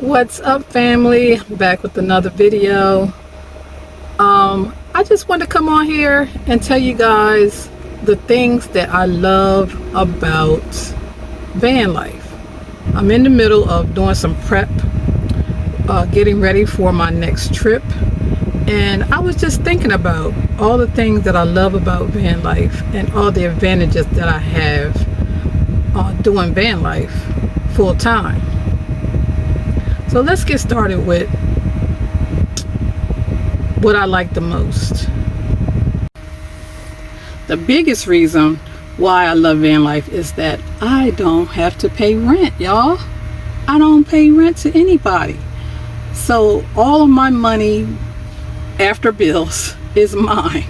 What's up, family? Back with another video. I just want to come on here and tell you guys the things that I love about van life. I'm in the middle of doing some prep, getting ready for my next trip, and I was just thinking about all the things that I love about van life and all the advantages that I have doing van life full time. So let's get started with what I like the most. The biggest reason why I love van life is that I don't have to pay rent, y'all. I don't pay rent to anybody. So all of my money after bills is mine.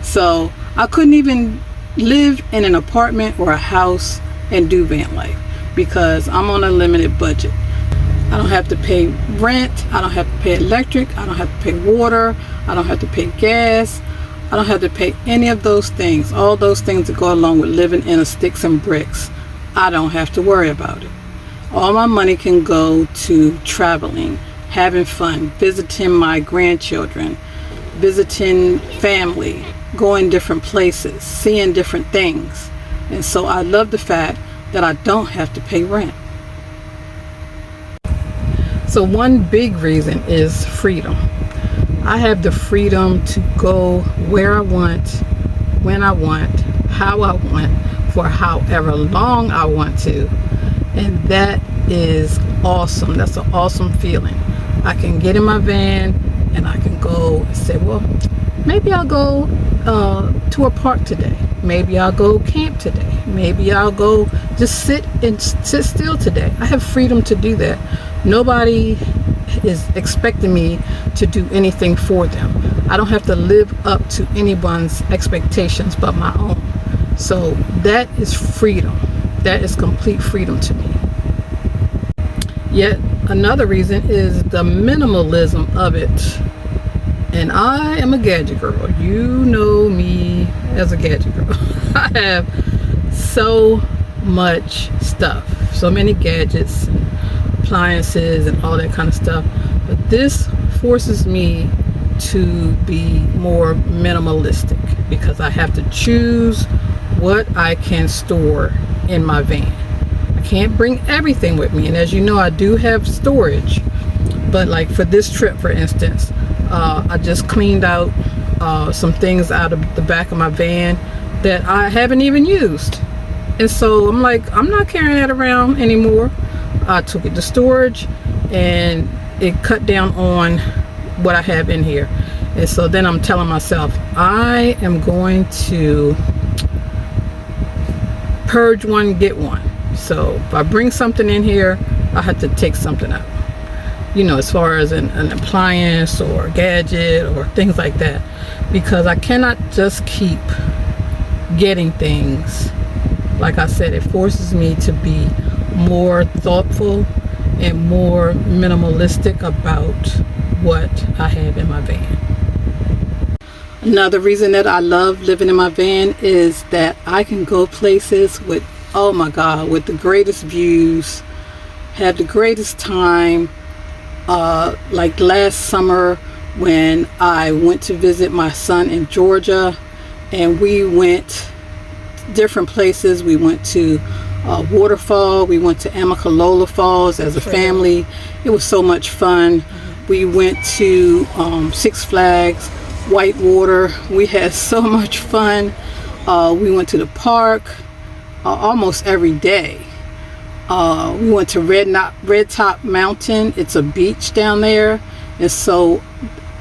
So I couldn't even live in an apartment or a house and do van life because I'm on a limited budget. I don't have to pay rent, I don't have to pay electric, I don't have to pay water, I don't have to pay gas, I don't have to pay any of those things. All those things that go along with living in a sticks and bricks, I don't have to worry about it. All my money can go to traveling, having fun, visiting my grandchildren, visiting family, going different places, seeing different things. And so I love the fact that I don't have to pay rent. So one big reason is freedom. I have the freedom to go where I want, when I want, how I want, for however long I want to. And that is awesome. That's an awesome feeling. I can get in my van and I can go and say, well, maybe I'll go to a park today. Maybe I'll go camp today. Maybe I'll go just sit still today. I have freedom to do that. Nobody is expecting me to do anything for them. I don't have to live up to anyone's expectations but my own. So that is freedom. That is complete freedom to me. Yet another reason is the minimalism of it. And I am a gadget girl. You know me as a gadget girl. I have so much stuff, so many gadgets and appliances and all that kind of stuff. But this forces me to be more minimalistic because I have to choose what I can store in my van. I can't bring everything with me. And as you know, I do have storage. But like for this trip, for instance, I just cleaned out some things out of the back of my van that I haven't even used. And so I'm like, I'm not carrying that around anymore. I took it to storage and it cut down on what I have in here. And so then I'm telling myself, I am going to purge one, get one. So if I bring something in here, I have to take something out. You know, as far as an appliance or a gadget or things like that, because I cannot just keep getting things. Like I said, it forces me to be more thoughtful and more minimalistic about what I have in my van. Another reason that I love living in my van is that I can go places with, oh my God, with the greatest views, have the greatest time. Like last summer when I went to visit my son in Georgia, and we went different places. We went to waterfall, we went to Amicalola Falls as a family. It was so much fun. We went to Six Flags, Whitewater. We had so much fun. We went to the park almost every day. We went to Red Top Mountain. It's a beach down there. And so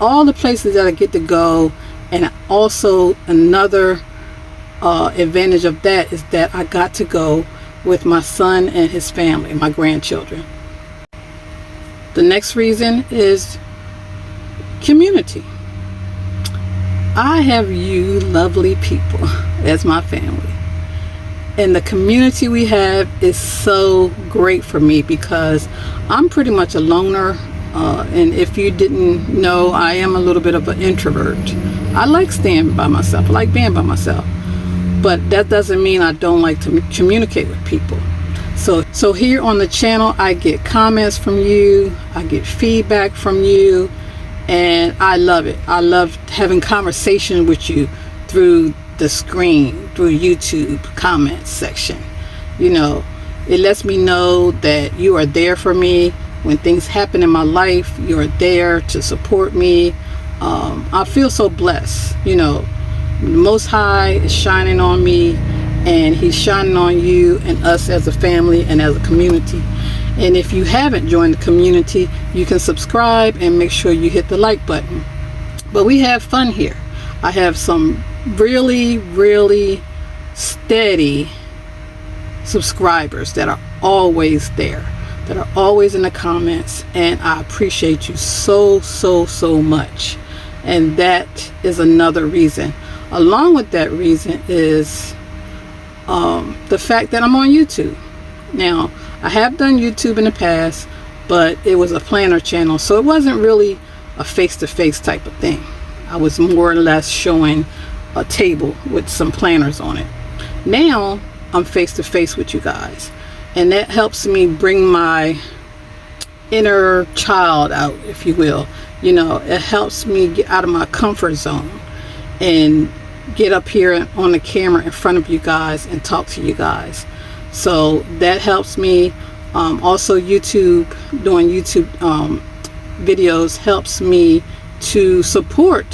all the places that I get to go, and also another advantage of that is that I got to go with my son and his family, my grandchildren. The next reason is community. I have you lovely people as my family. And the community we have is so great for me because I'm pretty much a loner. And if you didn't know, I am a little bit of an introvert. I like staying by myself. I like being by myself. But that doesn't mean I don't like to communicate with people. So here on the channel, I get comments from you, I get feedback from you, and I love it. I love having conversation with you through the screen, through YouTube comments section. You know, it lets me know that you are there for me when things happen in my life. You are there to support me. I feel so blessed. You know, the Most High is shining on me, and he's shining on you and us as a family and as a community. And if you haven't joined the community, you can subscribe and make sure you hit the like button. But we have fun here. I have some really steady subscribers that are always there, that are always in the comments, and I appreciate you so much. And that is another reason. Along with that reason is the fact that I'm on YouTube. Now, I have done YouTube in the past, but it was a planner channel, so it wasn't really a face-to-face type of thing. I was more or less showing a table with some planners on it. Now I'm face-to-face with you guys, and that helps me bring my inner child out, if you will. You know, it helps me get out of my comfort zone and get up here on the camera in front of you guys and talk to you guys. So that helps me. Also, YouTube, doing YouTube videos helps me to support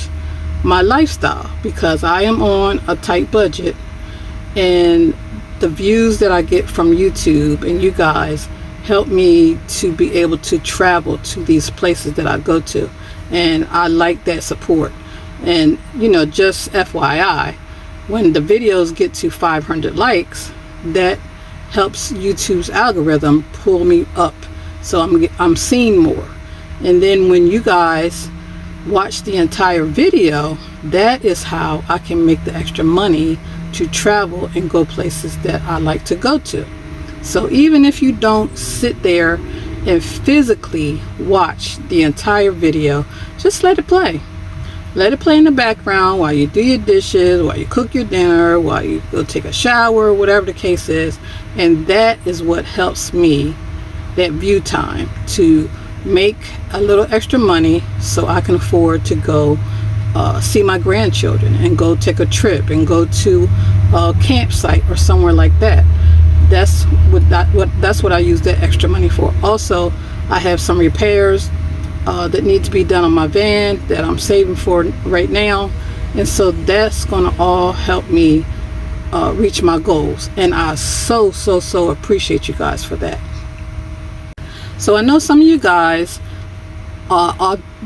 my lifestyle, because I am on a tight budget, and the views that I get from YouTube and you guys help me to be able to travel to these places that I go to, and I like that support. And you know, just FYI, when the videos get to 500 likes, that helps YouTube's algorithm pull me up, so I'm seen more. And then when you guys watch the entire video, that is how I can make the extra money to travel and go places that I like to go to. So even if you don't sit there and physically watch the entire video, just let it play. Let it play in the background while you do your dishes, while you cook your dinner, while you go take a shower, whatever the case is. And that is what helps me, that view time, to make a little extra money so I can afford to go see my grandchildren and go take a trip and go to a campsite or somewhere like that. That's what I use that extra money for. Also, I have some repairs that need to be done on my van that I'm saving for right now, and so that's gonna all help me reach my goals, and I so appreciate you guys for that. So I know some of you guys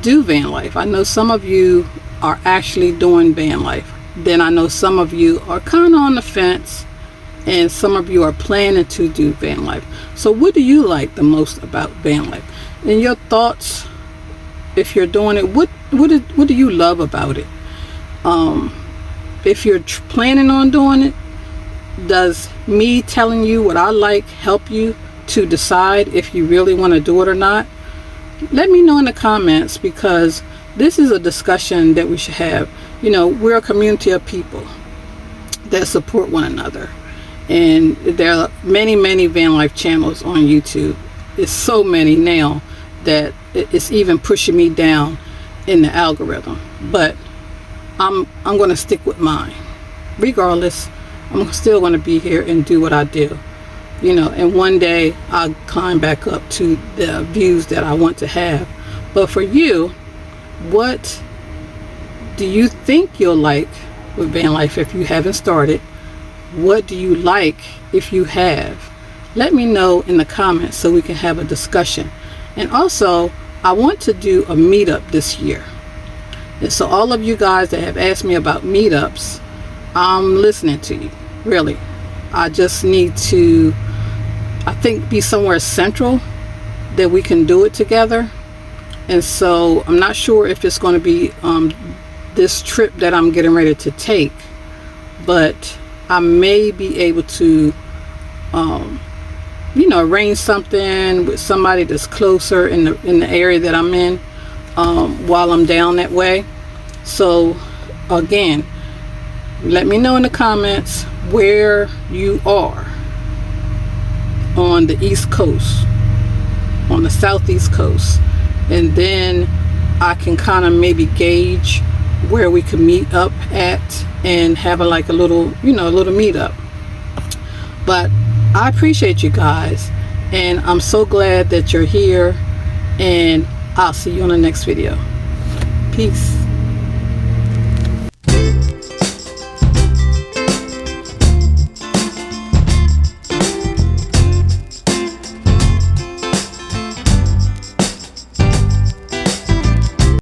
do van life. I know some of you are actually doing van life. Then I know some of you are kind of on the fence, and some of you are planning to do van life. So what do you like the most about van life? And your thoughts, if you're doing it, what do you love about it? If you're planning on doing it, does me telling you what I like help you to decide if you really want to do it or not? Let me know in the comments, because this is a discussion that we should have. You know, we're a community of people that support one another, and there are many van life channels on YouTube. It's so many now that it's even pushing me down in the algorithm, but I'm going to stick with mine regardless. I'm still going to be here and do what I do, you know, and one day I'll climb back up to the views that I want to have. But for you, what do you think you'll like with van life if you haven't started? What do you like if you have? Let me know in the comments so we can have a discussion. And also, I want to do a meetup this year. And so all of you guys that have asked me about meetups, I'm listening to you, really. I just need to, I think, be somewhere central that we can do it together. And so I'm not sure if it's going to be this trip that I'm getting ready to take, but I may be able to you know, arrange something with somebody that's closer in the area that I'm in while I'm down that way. So again, let me know in the comments where you are on the East Coast, on the Southeast Coast, and then I can kind of maybe gauge where we can meet up at and have a little, a little meetup. But I appreciate you guys, and I'm so glad that you're here, and I'll see you on the next video. Peace.